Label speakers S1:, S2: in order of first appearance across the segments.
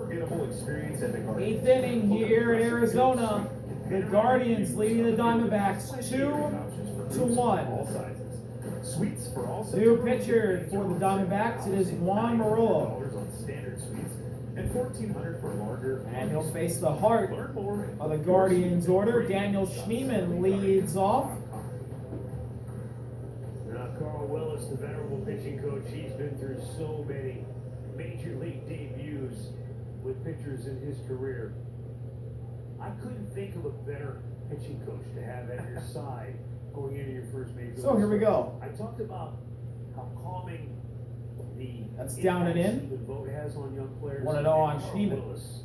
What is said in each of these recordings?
S1: Forgettable experience at the Guardians.
S2: Eighth inning here in Arizona. The Guardians leading the Diamondbacks 2-1.
S1: Sweets for all
S2: New pitcher for the Diamondbacks. It is Juan Murillo.
S1: on standard sweets and $1,400 for larger.
S2: And he'll face the heart of the Guardians order. Daniel Schneemann leads off.
S3: Now, Carl Willis, the venerable pitching coach, he's been through so many major league debuts with pitchers in his career. I couldn't think of a better pitching coach to have at your side going into your first major league.
S2: So here we go.
S3: I talked about how calming
S2: That's down and in.
S3: the vote has on young players.
S2: 1-0 on
S3: Carl
S2: Schneemann.
S3: Willis,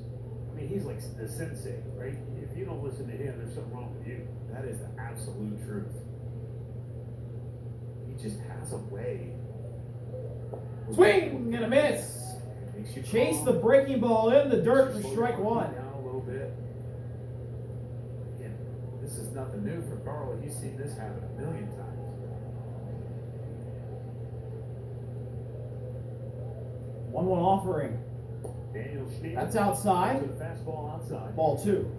S3: I mean, he's like the sensei, right? If you don't listen to him, there's something wrong with you.
S1: That is the absolute truth. He just has a way.
S2: Swing and a miss.
S1: Makes you
S2: Chase
S1: calm.
S2: the breaking ball in the dirt for
S1: Slow
S2: strike
S1: your
S2: one.
S1: heart down a little bit. Again, this is nothing new for Carl. He's seen this happen a million times.
S2: 1-1 offering.
S3: Daniel Schneemann.
S2: That's outside.
S3: To the fastball outside.
S2: Ball 2.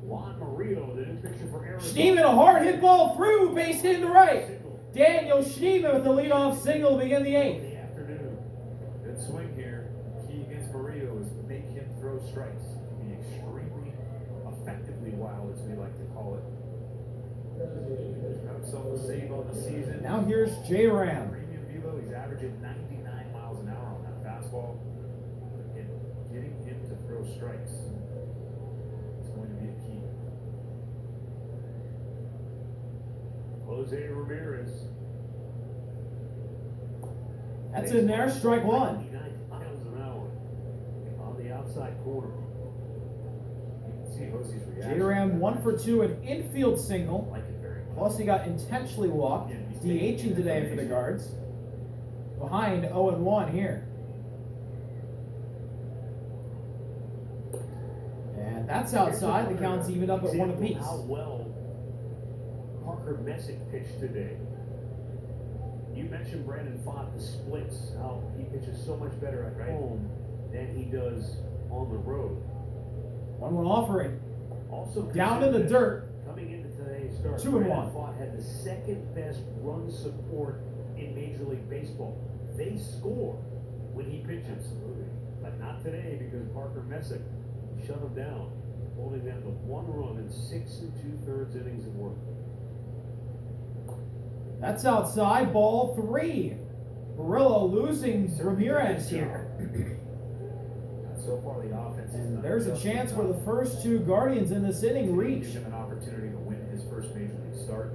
S3: Juan Murillo, the new pitcher for Arizona.
S2: Schneemann, a hard hit ball through, base hit to right. Daniel Schneemann with the leadoff single to begin the 8th.
S3: The afternoon.
S1: Good swing here. Key against Murillo is to make him throw strikes. Be extremely effectively wild, as we like to call it. Got himself a save on the season.
S2: Now here's J-Ram.
S1: Premium velo, he's averaging 99 miles an hour on that fastball. And getting him to throw strikes is going to be a key.
S3: Jose Ramirez.
S2: That's in there, strike 1.
S3: 99 miles an hour on the outside corner.
S1: You can see Jose's reaction.
S2: J-Ram 1 for 2, an infield
S1: I
S2: single.
S1: like it very much.
S2: Plus he got intentionally walked. DHing today for the Guards. Behind 0-1 here. And that's outside. The count's evened up at 1 apiece.
S3: How well Parker Messick pitched today. You mentioned Brandon Pfaadt, the splits, how he pitches so much better at home than he does on the road.
S2: 1-1 offering.
S3: Also
S2: Down in the dirt.
S3: coming into today's start,
S2: 2-1.
S3: Brandon Pfaadt had the second best run support in Major League Baseball. They score when he pitches, but not today because Parker Messick shut them down, holding them to 1 run in 6 2/3 innings of work.
S2: That's outside. Ball 3. Murillo losing Ramirez here.
S1: So far, the offense is
S2: And
S1: done
S2: there's a
S1: just
S2: chance for
S1: enough
S2: the first 2 Guardians in this inning
S1: to
S2: reach.
S1: give him an opportunity to win his first major league start.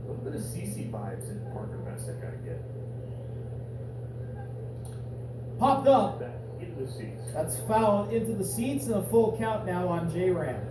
S1: A little bit of CC vibes in Parker Messick, I get.
S2: Popped up.
S3: Back into the seats.
S2: That's foul into the seats and a full count now on J-Ram.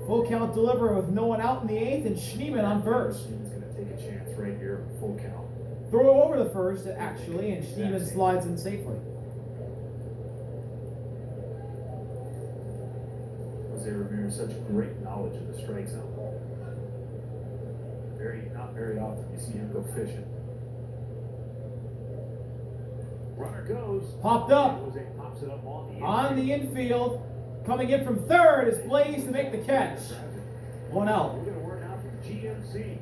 S2: Full count deliver with no one out in the 8th and Schneemann on first.
S1: He's going to take a chance right here, full count.
S2: Throw over the first actually, and Schneemann slides in safely.
S1: Jose Ramirez, such great knowledge of the strike zone. Not very often you see him go fishing.
S3: Runner goes.
S2: Popped up.
S3: Jose pops it up
S2: On the infield, coming in from third is Blaze to make the catch. 1 out.
S3: We're going to work out from GMC.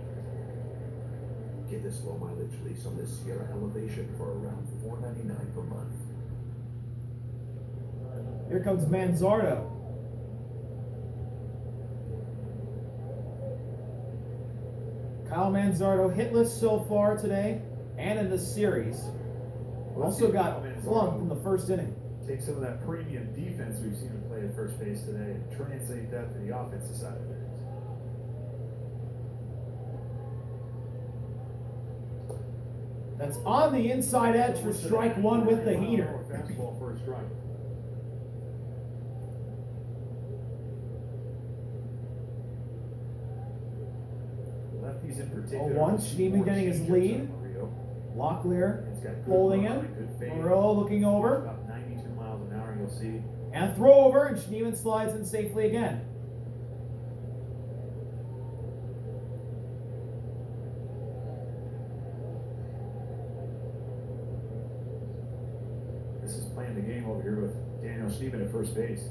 S4: Get this low mileage lease on this Sierra Elevation for around $4.99 per month.
S2: Here comes Manzardo. Kyle Manzardo hitless so far today and in this series. Also got flunked in the first inning.
S1: Take some of that premium defense we've seen him play at first base today and translate that to the offensive side of things.
S2: That's on the inside edge for strike 1 with the heater.
S3: Fastball for a strike.
S1: Rookies in particular.
S2: 0-1, Schneemann getting his lead. Locklear holding him. Murillo looking over.
S1: About 92 miles an hour, you'll see.
S2: And a throw over, and Schneemann slides in safely again.
S1: This is playing the game over here with Daniel Schneemann at first base.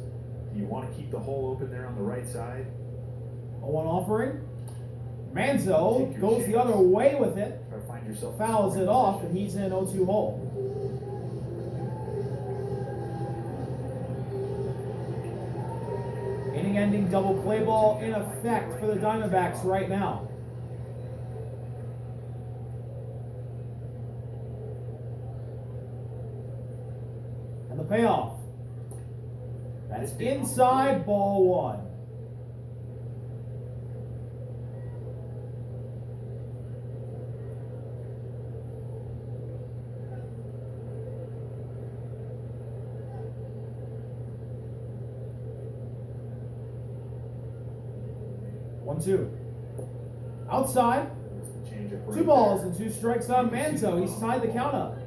S1: Do you want to keep the hole open there on the right side?
S2: 0-1 offering. Manzo goes the other way with it.
S1: Try to find yourself.
S2: Fouls it off, and he's in 0-2 hole. Inning-ending double play ball in effect for the Diamondbacks right now. And the payoff. That's inside, ball one. One, two. Outside. Two balls and two strikes on Manzo. He's tied the count up.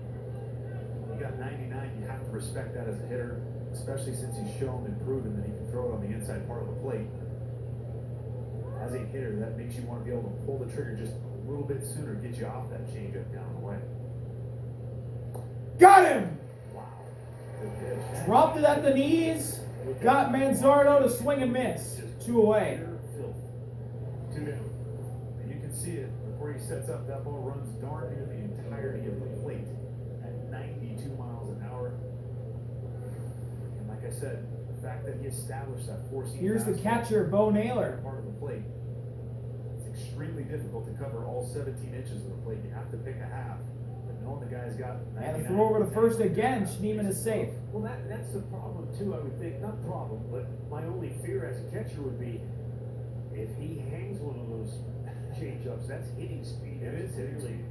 S1: You got 99. You have to respect that as a hitter, especially since he's shown and proven that he can throw it on the inside part of the plate. As a hitter, that makes you want to be able to pull the trigger just a little bit sooner, get you off that changeup down the way.
S2: Got him!
S1: Wow. Good pitch.
S2: Dropped it at the knees. Got Manzardo to swing and miss. Two away.
S1: Two down. And you can see it before he sets up. That ball runs darn near the entirety of the plate at 92 miles an hour. And like I said, the fact that he established that four-seam.
S2: Here's the catcher, Bo Naylor.
S1: Part of the plate. It's extremely difficult to cover all 17 inches of the plate. You have to pick a half. But knowing the guy's got.
S2: And a throw over to first again. Schneemann is safe.
S3: Well, that's the problem too. I would think, not problem, but my only fear as a catcher would be if he hangs one of those change-ups. That's hitting speed.
S1: It is hitting speed.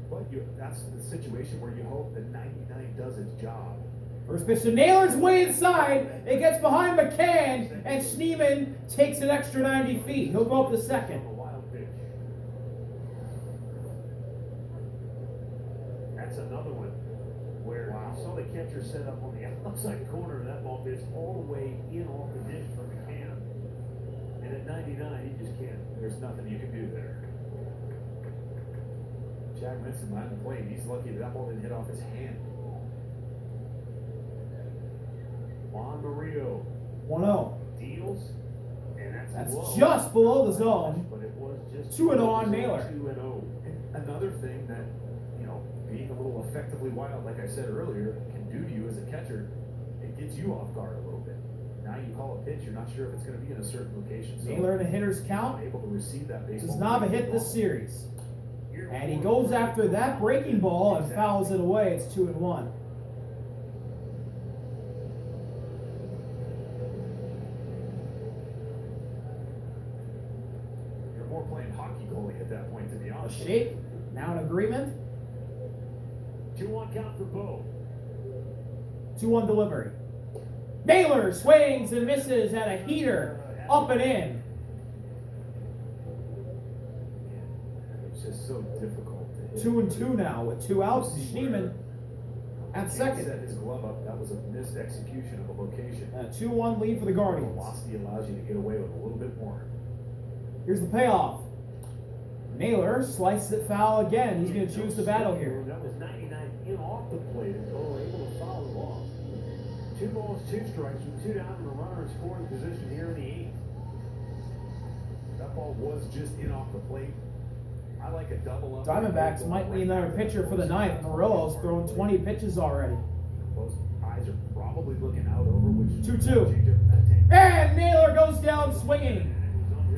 S1: But that's the situation where you hope that 99 does its job.
S2: First pitch to Naylor's way inside. It gets behind McCann, and Schneemann takes an extra 90 feet. He'll go up to second.
S3: A wild pitch. That's another one where you saw the catcher set up on the outside corner, and that ball pitched all the way in off the dish for McCann. And at 99, he just can't.
S1: There's nothing you can do there. Jack Minson behind the plate. He's lucky that ball didn't hit off his hand.
S3: Juan Murillo
S2: 1-0.
S3: deals, and
S2: That's
S3: low.
S2: just below the zone.
S3: But it was just
S2: 2-0 on Naylor.
S3: 2-0.
S1: And another thing that, being a little effectively wild, like I said earlier, can do to you as a catcher, it gets you off guard a little bit. Now you call a pitch, you're not sure if it's going to be in a certain location. So
S2: Naylor in a hitter's count.
S1: able to receive that baseball.
S2: Does not have a hit this series. And he goes after that breaking ball and fouls it away. It's 2-1.
S1: You're more playing hockey goalie at that point, to be
S2: A
S1: honest.
S2: shake. Now an agreement.
S3: 2-1 count for Bo.
S2: 2-1 delivery. Naylor swings and misses at a heater. Up and in.
S1: It's just so difficult to hit.
S2: 2-2 now with 2 outs. Schneemann at
S1: Set
S2: second.
S1: his glove up. That was a missed execution of a location.
S2: A 2-1 lead for the Guardians.
S1: Velocity allows you to get away with a little bit more.
S2: Here's the payoff. Naylor slices it foul again. He's going to choose the battle here.
S3: That was 99 in off the plate, and Bo able to foul it off. 2 balls, 2 strikes, with 2 down, and a runner in scoring position here in the 8th.
S1: That ball was just in off the plate. I like a double up.
S2: Diamondbacks might need another pitcher for the ninth. Murillo's thrown 20 pitches already.
S1: Those eyes are probably looking out over, which
S2: 2-2. And Naylor goes down swinging.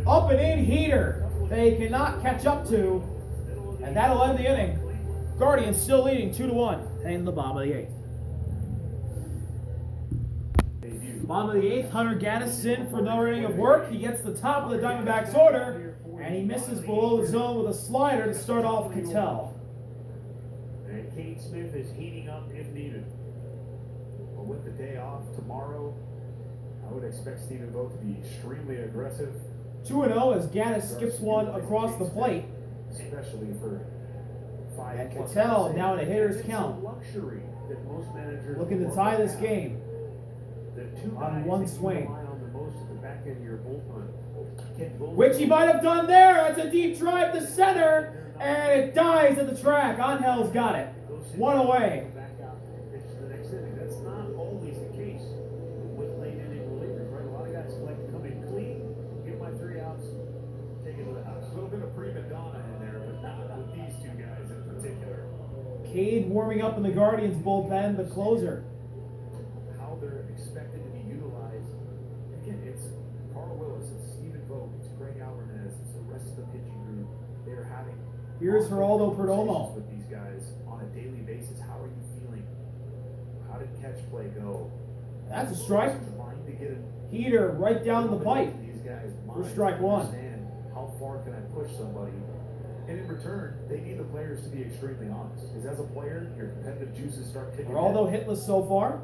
S2: Up and in heater. They cannot catch up to. And that'll end the inning. Guardians still leading 2-1 in the bottom of the 8th. Bottom of the 8th, Hunter Gaddis in for another inning of work. He gets the top of the Diamondbacks order, and he misses below the zone with a slider to start off Cattell.
S3: And Kate Smith is heating up if needed.
S1: But with the day off tomorrow, I would expect Stephen Vogt to be extremely aggressive.
S2: 2-0 as Gaddis skips one across the plate.
S3: Especially for 5
S2: And
S3: plus
S2: Cattell
S3: outs.
S2: now in a hitter's
S3: It's
S2: count.
S3: a luxury that most managers
S2: Looking to
S3: won't
S2: tie this
S3: have.
S2: game
S3: The two
S2: on
S3: guys
S2: one
S3: that you
S2: swing.
S3: rely on the most at the back end of your bullpen. Get both
S2: which he
S3: of
S2: might
S3: them.
S2: have done there. That's a deep drive to center, and it dies at the track. Angel's got it.
S3: Go sit
S2: One
S3: down,
S2: away.
S3: go back out and pitch to the next inning. That's not always the case with late inning relievers, right? A lot of guys like to come in clean, get my 3 outs, take it to the house.
S1: A little bit of prima donna in there, but not with these two guys in particular.
S2: Cade warming up in the Guardians bullpen, the closer.
S1: How they're expected to be utilized. Again, it's Carl Willis, it's Stephen Vogt, it's Greg Alvarez, it's the rest of the pitching group. They're having
S2: Here's Geraldo
S1: conversations
S2: Perdomo.
S1: with these guys on a daily basis. How are you feeling? How did catch play go?
S2: That's a strike.
S1: Trying to get a
S2: Heater right down the pipe.
S1: These guys
S2: For
S1: minds
S2: strike
S1: to
S2: one.
S1: understand how far can I push somebody. And in return, they need the players to be extremely honest. Because as a player, your competitive juices start kicking
S2: Geraldo
S1: in.
S2: hitless so far.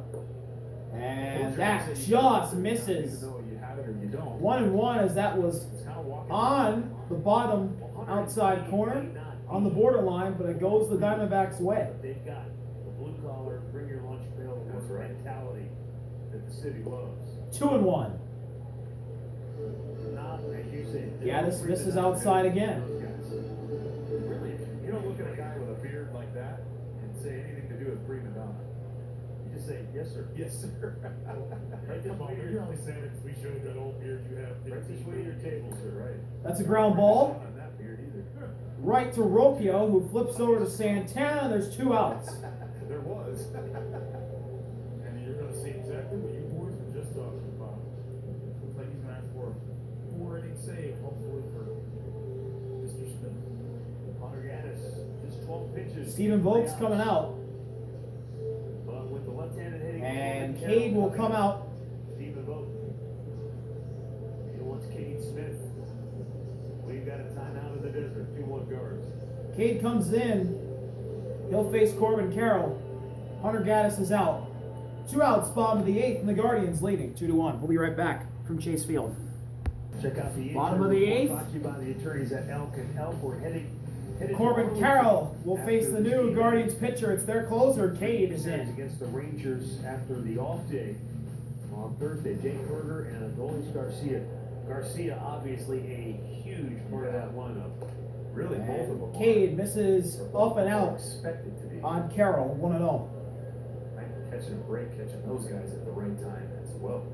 S2: And that just misses.
S1: Even though you have it or you don't.
S2: 1-1 as that was
S1: It's kind of walking
S2: on the bottom outside corner on the borderline, but it goes the Diamondbacks' way.
S3: But they've got the blue collar, bring your lunch bill mentality that the city loves.
S2: 2-1.
S3: Not, as you say.
S2: Yeah, this misses outside again.
S1: Really, you don't look at a guy with a beard like that and say anything to do with prima donna.
S3: You just say, yes, sir.
S1: Yes, sir.
S3: Right this way,
S5: You're only saying it because we showed that old beard you have.
S3: right this way, your table, sir, right?
S2: That's a ground ball.
S1: Not that beard either.
S2: Right to Rocchio, who flips over to Santana. There's 2 outs.
S1: There was.
S5: And you're gonna see exactly what you boys were just talking about. Looks like he's gonna ask for a 4-inning save, hopefully for Mr. Smith.
S3: Hunter Gaddis, just 12 pitches.
S2: Stephen Vogt's coming out.
S3: But with the left-handed hitting.
S2: And Cade will come out.
S3: Stephen Vogt. He wants Cade Smith. We've got a timeout in the desert, 2-1 guards.
S2: Cade comes in. He'll face Corbin Carroll. Hunter Gaddis is out. 2 outs, bottom of the 8th, and the Guardians leading 2-1. We'll be right back from Chase Field.
S3: Check out the
S2: Bottom of the
S3: report
S2: 8th.
S3: brought to you by the attorneys at Elk and Elk. We're headed to
S2: Corbin
S3: Arlington
S2: Carroll will
S3: after
S2: face the new
S3: game.
S2: Guardians pitcher. It's their closer. Cade is
S3: Series
S2: in.
S3: against the Rangers after the off day on Thursday. Jake Berger and Adolis Garcia. Garcia, obviously a huge part of that lineup.
S1: Really, both of them.
S2: And Cade misses up and out
S1: Expected to be.
S2: on Carroll, 1-0.
S1: Right, catching a break, catching those guys at the right time as well.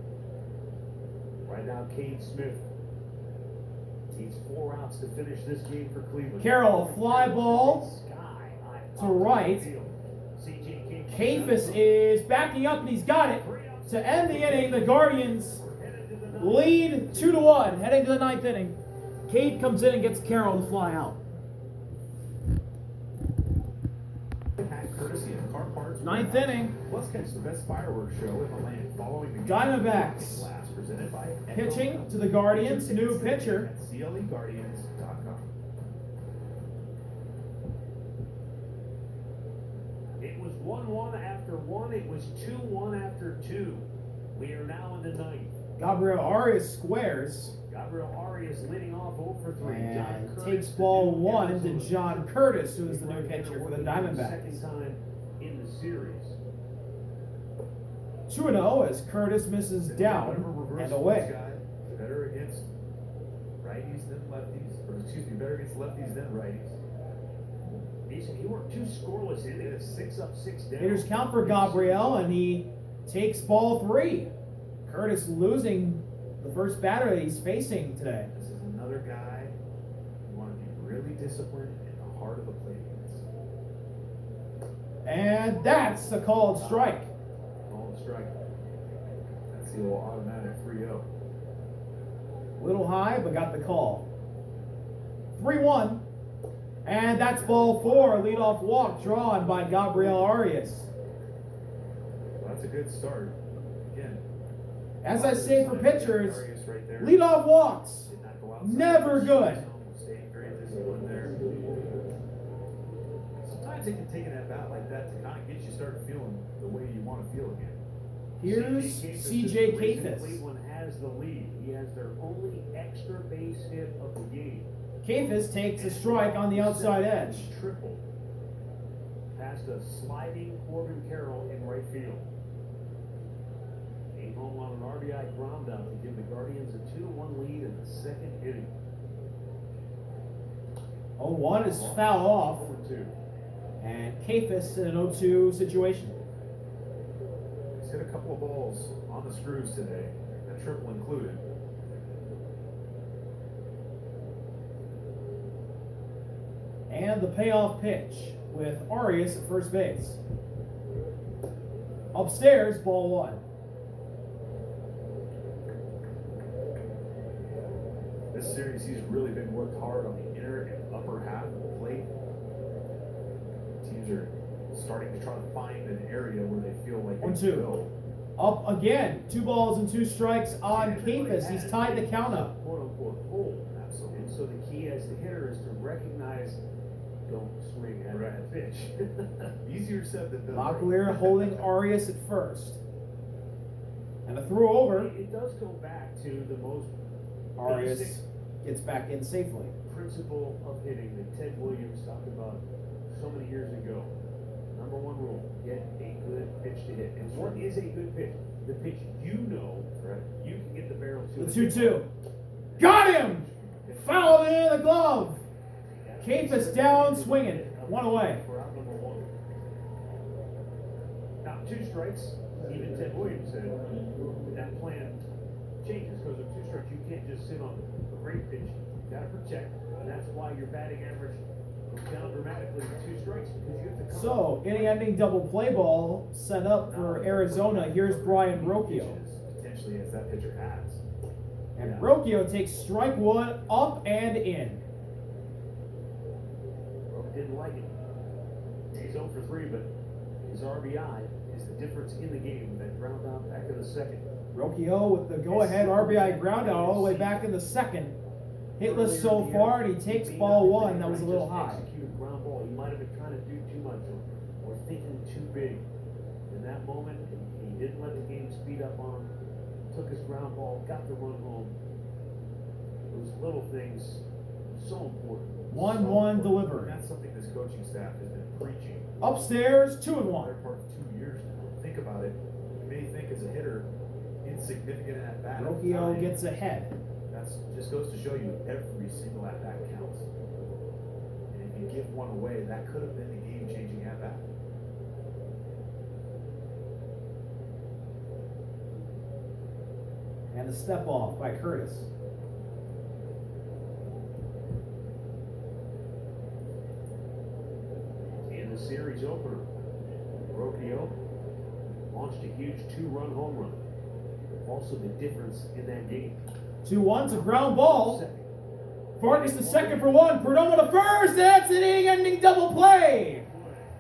S3: Right now, Cade Smith needs 4 outs to finish this game for Cleveland.
S2: Carroll, a fly ball
S3: Sky high
S2: to
S3: up
S2: right.
S3: the field. CJ
S2: Kafis is backing up, and he's got it. To end the inning, the Guardians lead 2-1, heading to the 9th inning. Cade comes in and gets Carroll to fly out.
S1: Courtesy of Car Parts.
S2: 9th inning.
S1: Let's catch the best fireworks show in the land following the game.
S2: Diamondbacks
S1: Class presented by
S2: pitching to the Guardians, new pitcher.
S1: At CLEguardians.com.
S3: It was 1-1 after 1. It was 2-1 after 2. We are now in the 9th.
S2: Gabriel Arias squares
S3: Gabriel Arias leading off 0 for 3.
S2: and
S3: John Curtis,
S2: takes
S3: the
S2: ball
S3: new
S2: 1 to
S3: Arizona.
S2: John Curtis, who is the new
S3: Right-hander
S2: pitcher for the
S3: working for
S2: Diamondbacks.
S3: Second time in the series.
S2: 2-0 as Curtis misses
S1: Whatever
S2: down
S1: reverse
S2: and
S1: this
S2: away.
S1: guy, better against righties than lefties, or excuse me, better against lefties than righties.
S3: He worked 2 scoreless innings, 6 up, 6 down.
S2: Hitters count for Gabriel, and he takes ball 3. Curtis losing the first batter that he's facing today.
S1: This is another guy you want to be really disciplined in the heart of the plate against.
S2: And that's a called strike.
S1: Call the strike. That's the old automatic 3-0.
S2: Little high, but got the call. 3-1. And that's ball 4. Leadoff walk drawn by Gabriel Arias.
S1: Well, that's a good start. Again.
S2: As I say for pitchers,
S1: Arias right there.
S2: leadoff walks.
S1: Did not go outside.
S2: Never good.
S1: Staying very disciplined there. Sometimes it can take an at bat like that to kind of get you started feeling the way you want to feel again.
S2: Here's C.J. Kafis.
S3: Cleveland has the lead. He has their only extra base hit of the game.
S2: Kafis takes a strike on the outside edge.
S3: Triple. Past a sliding Corbin Carroll in right field. Came home on an RBI ground out to give the Guardians a 2-1 lead in the second inning.
S2: 0-1 is foul off,
S3: 0-2.
S2: and Kafis in an 0-2 situation.
S1: He's hit a couple of balls on the screws today, that triple included.
S2: And the payoff pitch with Arias at first base. Upstairs, ball 1.
S1: This series, he's really been worked hard on the inner and upper half of the plate. Teams are starting to try to find an area where they feel like they
S2: 1-2.
S1: can go.
S2: Up again, 2 balls and 2 strikes on Kafis. He's tied the count up.
S3: Quote unquote hole.
S1: Absolutely.
S3: And so the key as the hitter is to recognize, don't swing at that pitch.
S1: Easier said than done.
S2: Locklear holding Arias at first. And a throw over.
S3: It does go back to the most
S2: Arias
S3: basic
S2: gets back in safely.
S3: principle of hitting that Ted Williams talked about so many years ago. Number 1 rule, get a good pitch to hit. And what is a good pitch? The pitch you know, right? You can get the barrel to.
S2: The 2-2. Got him! Fouled in the glove. Kafis down swinging. 1 away.
S3: For out number 1. Now, 2 strikes, even Ted Williams said that plan changes because of 2 strikes. You can't just sit on a great pitch. You got to protect. And that's why your batting average goes down dramatically with 2 strikes because you have to come
S2: So, inning-ending double play ball set up for Arizona. Here's Brian Rocchio.
S1: Potentially as that pitcher has.
S2: And Rocchio takes strike 1 up and in.
S3: didn't like it. He's 0 for 3, but his RBI is the difference in the game. That ground out back in the second.
S2: Rocchio with the go-ahead RBI ground out all the way back in the second. Hitless so far, and he takes ball 1. That was a little high.
S3: Executed ground ball. He might have been trying to do too much or thinking too big. In that moment, he didn't let the game speed up on him. Took his ground ball, got the run home. Those little things, so important.
S2: 1-1 delivered.
S1: That's something this coaching staff has been preaching.
S2: Upstairs, 2-1.
S1: Better part of 2 years now. Think about it. You may think as a hitter, insignificant at bat.
S2: Rocchio gets ahead.
S1: That's just goes to show you every single at bat counts. And if you give one away, that could have been the game-changing at bat.
S2: And a step off by Curtis.
S3: In the series opener, Rocchio launched a huge 2-run home run. Also the difference in that game.
S2: 2-1's a ground ball. Vargas to second for 1. Perdomo to first. That's an inning-ending double play.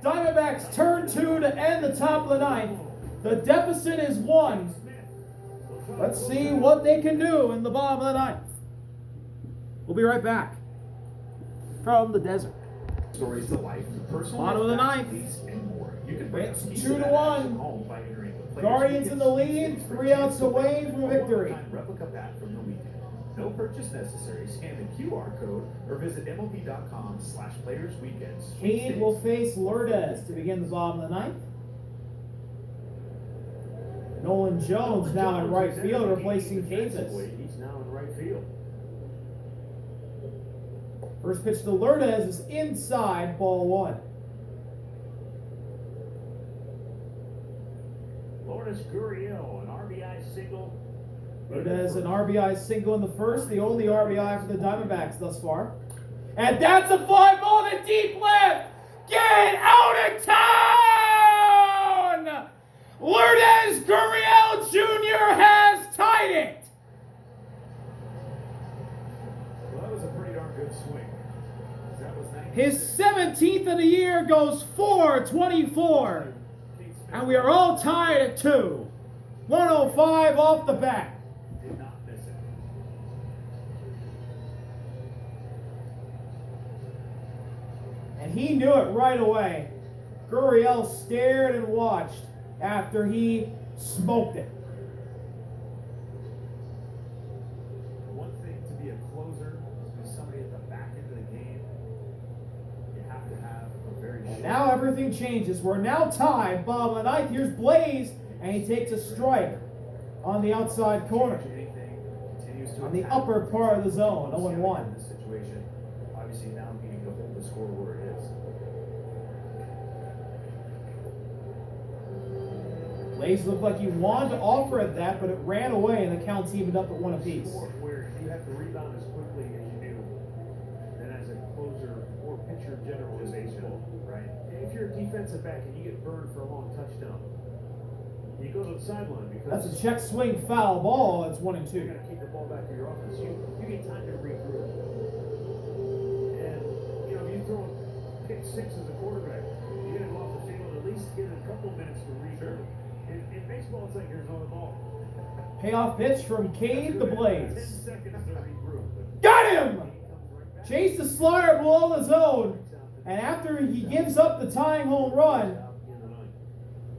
S2: Diamondbacks turn 2 to end the top of the 9th. The deficit is 1. Let's see what they can do in the bottom of the 9th. We'll be right back from the desert.
S1: Stories to life, personal
S2: Bottom of the
S1: facts,
S2: 9th.
S1: leads, and more. You can bring
S2: It's
S1: a piece
S2: 2
S1: of
S2: to
S1: that
S2: 1.
S1: action home by entering the Players
S2: Guardians in the
S1: Weekend
S2: lead,
S1: for a
S2: 3
S1: chance
S2: outs
S1: to
S2: away
S1: win
S2: from
S1: a
S2: victory.
S1: one-of-a-kind replica bat from the weekend. No purchase necessary. Scan the QR code or visit MLB.com/playersweekends.
S2: Cade will face Lourdes to begin the bottom of the 9th. Nolan Jones now in right field replacing Kafis.
S3: He's now in right field.
S2: First pitch to Lourdes is inside, ball 1.
S3: Lourdes Gurriel, an RBI single.
S2: Lourdes an RBI single in the first, the only RBI for the Diamondbacks thus far. And that's a fly ball to deep left! Get out of town! Lourdes Gurriel Jr. has tied it!
S1: Well, that was a pretty darn good swing. That was 96.
S2: His 17th of the year goes 424. And we are all tied at 2. 105 off the bat.
S1: Did not miss it.
S2: And he knew it right away. Gurriel stared and watched after he Smoked it.
S1: One thing to be a closer, to be somebody at the back end of the game, you have to have a very
S2: And now everything changes. We're now tied. Bottom of the ninth. Here's Blaze, and he takes a strike on the outside corner. On the upper part of the zone, 0-1.
S1: In this situation, obviously now needing to hold the score where it is.
S2: Blaze looked like he wanted to offer at that, but it ran away, and the count's evened up at 1 apiece.
S3: Where you have to rebound as quickly as you do, then as a closer or pitcher general in baseball, right? If you're a defensive back and you get burned for a long touchdown, you go to the sideline because
S2: That's a check swing foul ball. It's 1 and
S3: you're
S2: 2.
S3: going to keep the ball back to your offense. You get time to regroup. And, you know, if you throw a pick six as a quarterback, you got to go off the field and at least get a couple minutes to regroup. In baseball, it's like here's another ball.
S2: Payoff pitch from Cade the
S3: 10
S2: Blaze.
S3: seconds to regroup.
S2: Got him!
S3: He comes right back.
S2: Chase the slider below the zone, and after he gives up the tying home run,
S3: In the ninth.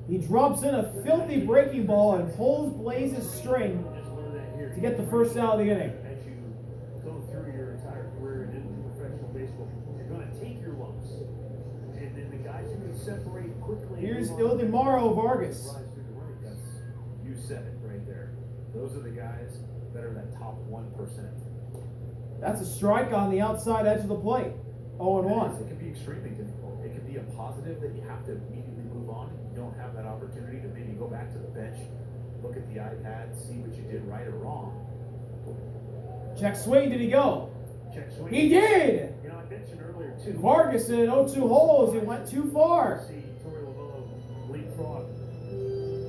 S2: he drops in a filthy breaking ball and pulls Blaze's string
S3: Just learn that here.
S2: to get the first out of the inning.
S3: As you go through your entire career and into professional baseball, you're going to take your lumps. And then the guys who can separate quickly.
S2: Here's Ildemaro Vargas.
S3: Rise through the ranks.
S1: That's, you said it right there. Those are the guys that are that top 1%.
S2: That's a strike on the outside edge of the plate. 0-1.
S1: It can be extremely difficult. It can be a positive that you have to immediately move on. You don't have that opportunity to maybe go back to the bench, look at the iPad, see what you did right or wrong.
S2: Check swing, did he go?
S3: Check swing.
S2: He did!
S3: You know, I mentioned earlier, too.
S2: Vargas in 0-2 holes. He went too far.
S3: See Torey Lovullo leapfrog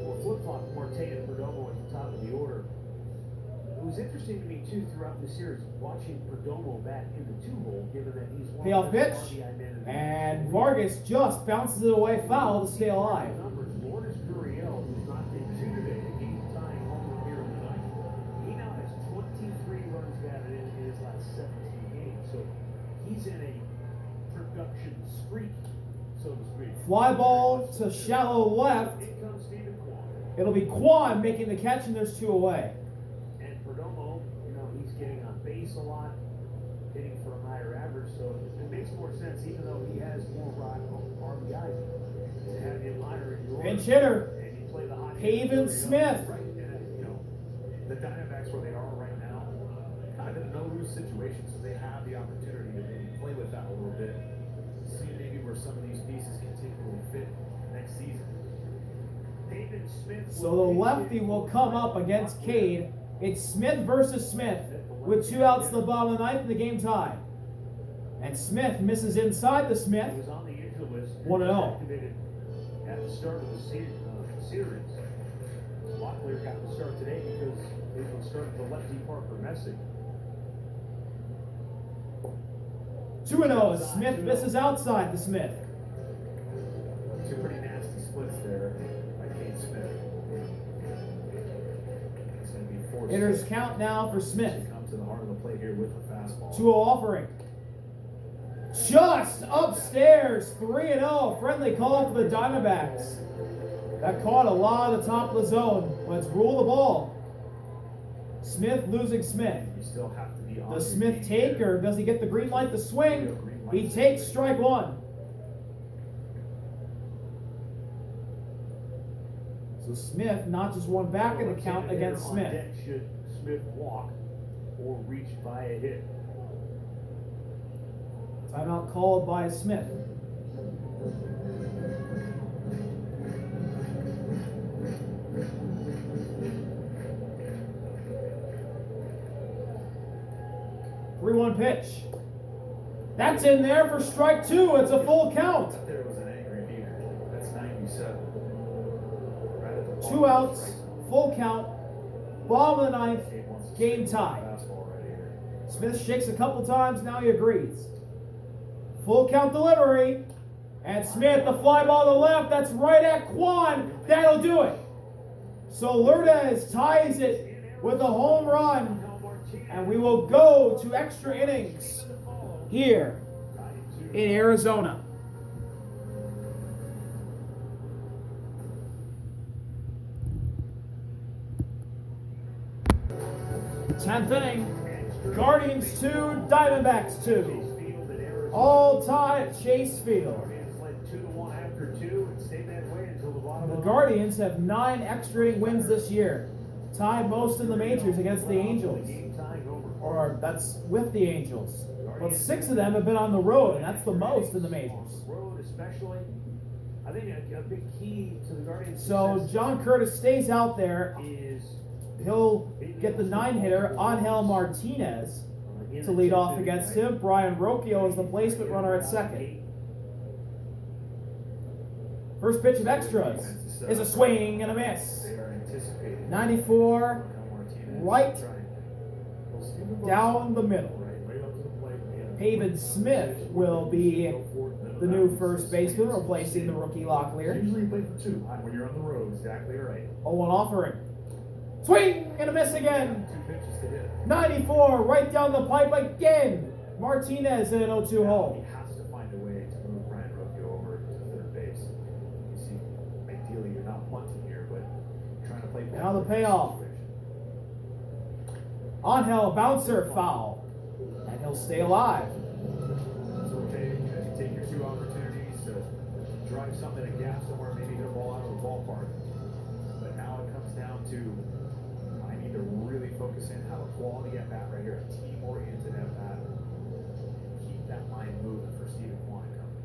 S3: or flip-flop Marte and Perdomo at the top of the order. It was interesting to me too throughout the series watching Perdomo bat in the 2-hole, given that he's one
S2: Payoff
S3: of the
S2: pitch.
S3: RBI men in the
S2: And Vargas just bounces it away foul to stay alive.
S3: numbers. Lourdes Gurriel, who's not been two today, a game-tying homer here in the ninth. He now has 23 runs batted in his last 17 games, so he's in a production streak, so to speak.
S2: Fly ball to shallow left.
S3: In comes Stephen Kwan.
S2: It'll be Quan making the catch, and there's 2 away.
S3: And Perdomo, you know, he's getting on base a lot, hitting for a higher average, so it makes more sense, even though he has more RBIs, to have him higher in your order.
S2: Pinch hitter,
S3: And you play the hot
S2: Pavin Smith.
S1: Right, and you know, the Diamondbacks where they are right now, kind of in a no-lose situation, so they have the opportunity to maybe play with that a little bit, see maybe where some of these pieces continually fit next season.
S3: Pavin Smith.
S2: So the lefty will come up against Cade. It's Smith versus Smith with 2 outs to the bottom of the ninth and the game tied. And Smith misses inside the Smith.
S3: He was on the injured list.
S2: 1-0.
S3: Activated at the start of the series. Locklear got the start today because Cleveland started the lefty Parker Messick.
S2: 2-0 as Smith misses outside the Smith.
S1: 2 pretty nasty splits there by Cade Smith. It's going to be 4-6.
S2: Hitters count now for Smith.
S1: Come to the heart of the plate here with the fastball.
S2: 2-0 offering. Just upstairs, 3-0. Friendly call for the Diamondbacks. That caught a lot of the top of the zone. Let's rule the ball. Smith losing Smith.
S1: You still have to be on
S2: Does
S1: your
S2: Smith
S1: game
S2: take,
S1: here.
S2: or does he get the green light to swing? He takes strike 1. So Smith notches one back in the count against
S3: On
S2: Smith.
S3: deck should Smith walk or reach by a hit.
S2: Timeout called by Smith. Three-one pitch. That's in there for strike 2. It's a full count.
S1: That there was an angry beater. That's 97. Right at the bottom
S2: 2
S1: of the
S2: outs,
S1: strike zone.
S2: full count. Bottom of the ninth.
S1: Cade wants to
S2: Game
S1: stick with
S2: tie.
S1: the fastball right here.
S2: Smith shakes a couple times, now he agrees. Full count delivery. And Smith, the fly ball to the left, that's right at Quan. That'll do it. So Lourdes ties it with a home run. And we will go to extra innings here in Arizona. 10th inning. Guardians 2, Diamondbacks 2. All tied at Chase Field.
S3: Guardians led 2-1 after 2 and stayed that way until the bottom
S2: The
S3: of the
S2: Guardians have 9 extra inning wins this year, tied most in the majors against the Angels. Or that's with the Angels. But 6 of them have been on the road, and that's the most in the majors.
S3: Road especially. I think a big key to the Guardians'
S2: So
S3: success
S2: John Curtis stays out there.
S3: is
S2: He'll get the 9-hitter, Angel Martinez, to lead off against him. Brian Rocchio is the placement runner at second. First pitch of extras is a swing and a miss. 94, right down the middle. Haven Smith will be the new first baseman, replacing the rookie Locklear.
S5: Usually you play for 2 when you're on the road.
S3: Exactly right.
S2: 0-1 offering. Swing and a miss again.
S1: 2 pitches to hit.
S2: 94, right down the pipe again. Martinez in an 0-2
S1: He
S2: hole.
S1: has to find a way to move Brian Rocchio over to third base. You see, ideally you're not punting here, but trying to play.
S2: Now the payoff. Angel bouncer foul, and he'll stay alive.
S1: It's okay. You take your 2 opportunities to drive something at gap somewhere, maybe hit a ball out of the ballpark. But now it comes down to I need to really focus in, have a quality at bat right here, a team-oriented at bat. Keep that line moving for Steven Kwan coming.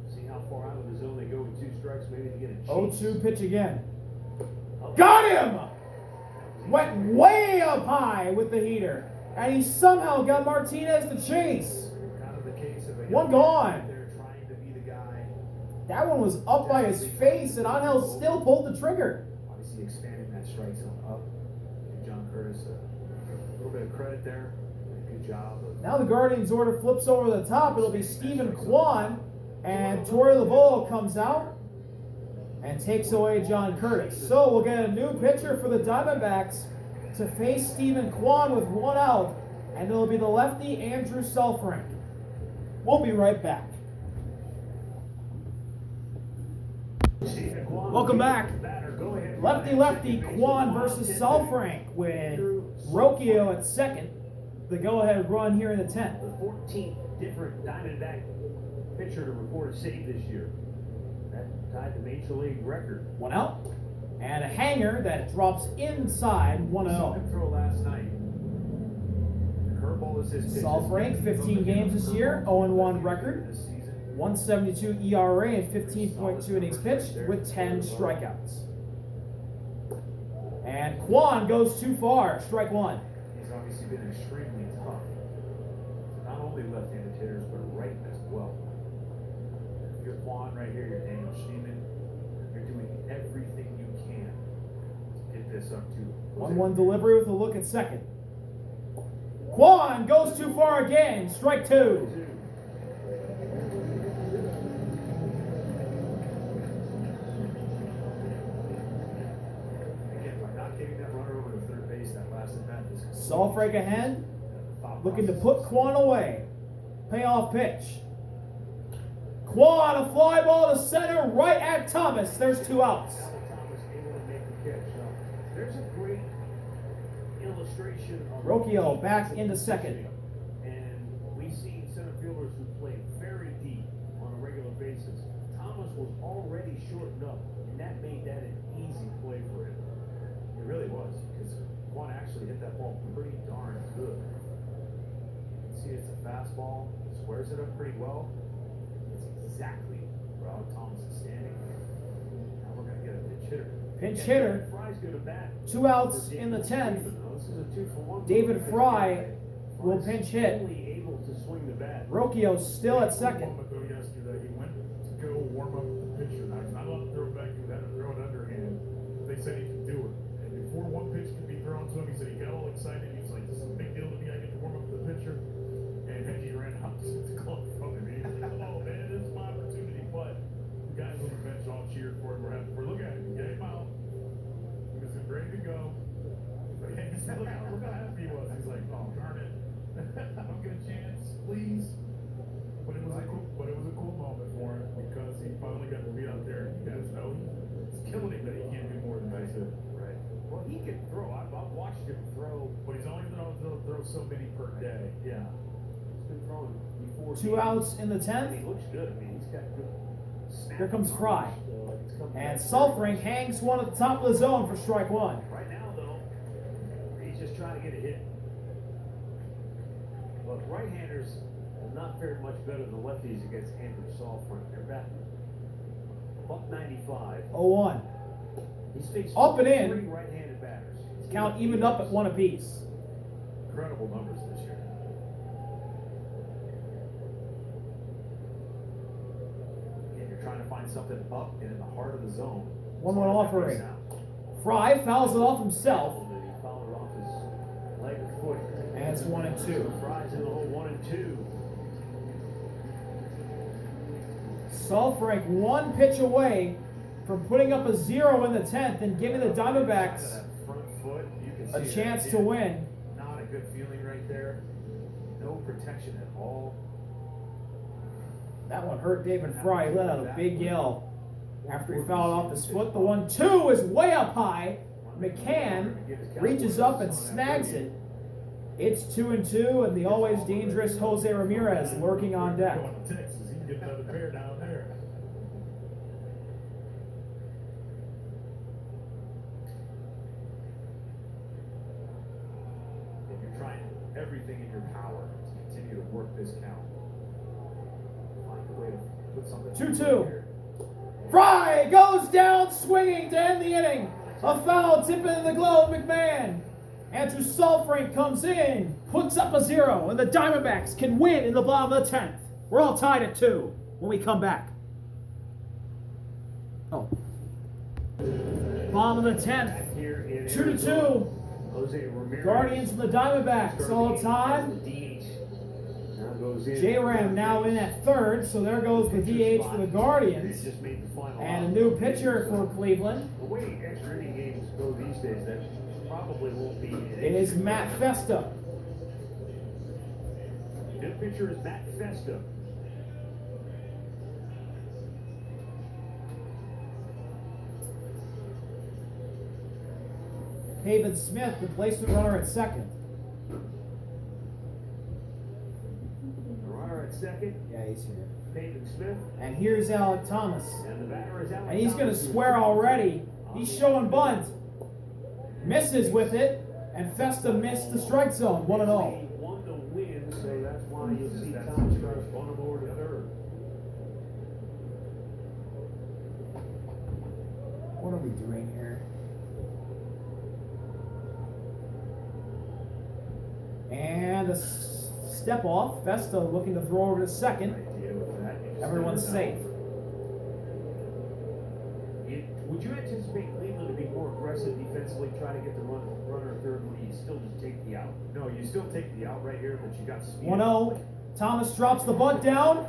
S3: See how far out of the zone they go with 2 strikes, maybe to get a chase.
S2: 0-2 pitch again. Got him! Went way up high with the heater. And he somehow got Martinez to chase.
S1: Kind of the case of a
S2: One gone.
S1: They're trying to be the guy.
S2: That one was up by his face, and Angel still pulled the trigger.
S1: Obviously expanding that strike zone up. Give John Curtis a little bit of credit there. Good job of
S2: Now the Guardians order flips over the top. It'll be Steven Kwan, and Torey Lovullo comes out and takes away John Curtis. So we'll get a new pitcher for the Diamondbacks to face Steven Kwan with 1 out, and it'll be the lefty Andrew Selfrank. We'll be right back. Welcome back. Lefty Kwan versus Selfrank with Rocchio at second. The go-ahead run here in the 10th.
S3: The 14th different Diamondback pitcher to record a save this year. That tied the Major League record.
S2: 1 out. And a hanger that drops inside 1-0.
S1: throw last night. The curveball is his pitch.
S2: Selfrank, 15 games this year, 0-1 record.
S1: This season.
S2: 172 ERA and 15.2 innings pitched with 10 strikeouts. And Kwan goes too far, strike 1.
S1: He's obviously been extremely tough. Not only left-handed hitters, but right as well. You're Kwan right here, you're Daniel Schneemann. You're doing everything you can to get this up to
S2: 1-1 delivery with a look at second. Kwan goes too far again, strike 2.
S1: Again, by not getting that runner over to third base, that last at bat is
S2: Selfrank ahead, looking to put Kwan away. Payoff pitch. Kwan, a fly ball to center, right at Thomas. There's 2 outs.
S3: Thomas able to make the catch. There's a great illustration of
S2: Rocchio back into second.
S3: And we've seen center fielders who play very deep on a regular basis. Thomas was already shortened up, and that made that an easy play for him.
S1: It really was, because Kwan actually hit that ball pretty darn good. You can see it's a fastball, squares it up pretty well. It's exactly where Alec Thomas is standing. Now we're going to get a pinch hitter.
S2: Pinch hitter,
S3: Fry's good at bat.
S2: 2 outs in the 10th.
S3: This is a 2-for-1.
S2: David Fry will pinch hit.
S3: Only able to swing the bat.
S2: Rocchio still at
S5: A
S2: second.
S5: moment ago yesterday, he went to go warm up the pitcher. Now, he's not allowed to throw it back, he had to throw it underhand. They said he could do it. And before one pitch could be thrown to him, he said he got all excited. He was like, this is a big deal to me, I get to warm up the pitcher. And then he ran out to the glove from him. He was like, oh man, this is my opportunity. But the guys on the bench all cheered for him. We're happy for look at him, get him out. He was ready to go. But he said, look how happy he was. He's like, oh darn it. I don't get a chance, please. But it was a cool moment for him because he finally got to be out there. You guys know he's killing it that he can't do more than that.
S3: Right. Well, he
S2: 2 outs in the 10th.
S3: He looks good. I mean, he's got good snap.
S2: Here comes Fry.
S3: He's coming
S2: And
S3: back.
S2: Sulfring hangs one at the top of the zone for strike one.
S3: Right now, though, he's just trying to get a hit. But right-handers have not fared much better than lefties against Andrew Sulfring. They're back. $195.
S2: 0-1.
S3: He's faced
S2: Up and in.
S3: 3 right-handed batters.
S2: Count evened up at 1 apiece.
S1: Incredible numbers this year. Again, you're trying to find something up and in the heart of the zone.
S2: 1-1
S1: It's hard to
S2: offering.
S1: make sound.
S2: Fry fouls it off himself.
S3: He fouled it off his leg or foot.
S2: And it's 1-2.
S3: Fries in the hole, 1-2.
S2: Sulfring 1 pitch away from putting up a 0 in the 10th and giving the Diamondbacks
S1: That front foot, you can
S2: a
S1: see
S2: chance
S1: that
S2: to
S1: again.
S2: win.
S1: Not a good feeling right there. No protection at all.
S2: That one hurt David Fry. He let out a big yell after he fouled off his foot. The 1-2 is way up high. McCann reaches up and snags it. It's 2-2, and the always dangerous Jose Ramirez lurking on deck.
S5: Going to Texas, he can get another pair down there.
S1: And you're trying everything in your power to continue to work this count. Find a way to put something.
S2: 2-2.
S1: here.
S2: Fry goes down swinging to end the inning. A foul tip into the glove, McMahon. Andrew Sulfring comes in, puts up a 0, and the Diamondbacks can win in the bottom of the 10th. We're all tied at 2 when we come back. Oh. Bottom of the 10th.
S3: Here in
S2: 2-2.
S3: Jose Ramirez.
S2: Guardians and the Diamondbacks all time.
S3: Now goes in.
S2: J-Ram now in at third, so there goes the DH for the Guardians.
S3: Just made the final
S2: And a
S3: out.
S2: new pitcher for Cleveland.
S3: The way extra inning games go these days, that probably won't be.
S2: It is Matt Festa.
S3: New pitcher is Matt Festa.
S2: David Smith, the placement runner at second.
S3: The runner at second,
S2: Yeah, he's here.
S3: David Smith.
S2: And here's Alec Thomas.
S3: And the batter is out.
S2: And he's going to swear already. He's showing bunt. Misses with it. And Festa missed the strike zone. 1-0.
S3: Won the win, so that's why you'll see Thomas starts on over to third.
S2: What are we doing here? And a step off. Festa looking to throw over to second.
S1: Idea with that. You just
S2: Everyone's
S1: never know.
S2: safe.
S3: Would you anticipate Cleveland to be more aggressive defensively, try to get the runner at third when you still just take the out?
S1: No, you still take the out right here, but you got speed.
S2: 1-0. Thomas drops the bunt down.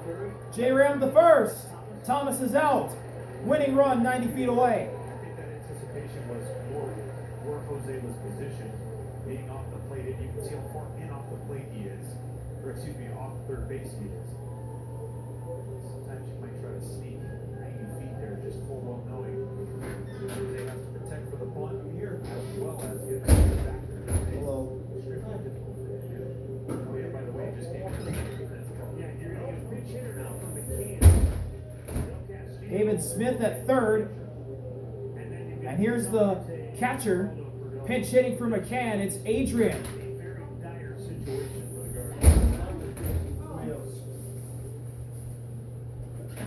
S2: J-Ram the first. Thomas is out. Winning run 90 feet away.
S1: I think that anticipation was more where Jose was positioned, being off the plate, and you can see how far in off the plate he is, or excuse me, off third base he is. Sometimes you might try to sneak 90 feet there, just full well knowing Jose has to protect for the bunt here as well as get back to third base.
S2: Hello.
S1: Extremely difficult for him to do. Oh yeah, by the way, just came in.
S3: Yeah, you're going to get a pitch hitter now from McCann.
S2: David Smith at third. And here's the catcher. Pinch hitting for McCann. It's Adrian.
S3: A very dire situation for the Guardians.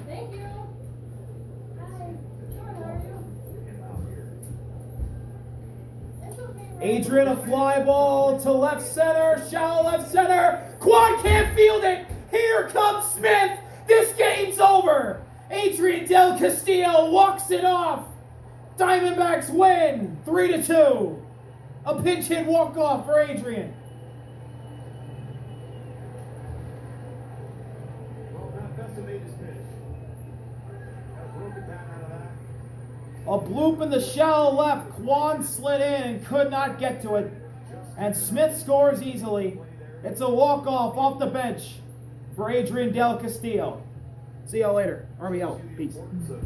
S6: Thank you. Hi. Good, how are you?
S1: Him out here.
S6: It's okay. Ryan.
S2: Adrian, a fly ball to left center. Shallow left center. Quad can't field it. Here comes Smith. This game's over. Adrian Del Castillo walks it off. Diamondbacks win 3-2. A pinch hit walk-off for Adrian.
S1: Well, Matt Festa made his pitch. Got a broken bat out of that.
S2: A bloop in the shallow left. Quan slid in and could not get to it. And Smith scores easily. It's a walk-off off the bench for Adrian Del Castillo. See y'all later. Army out. Peace.
S1: Importance of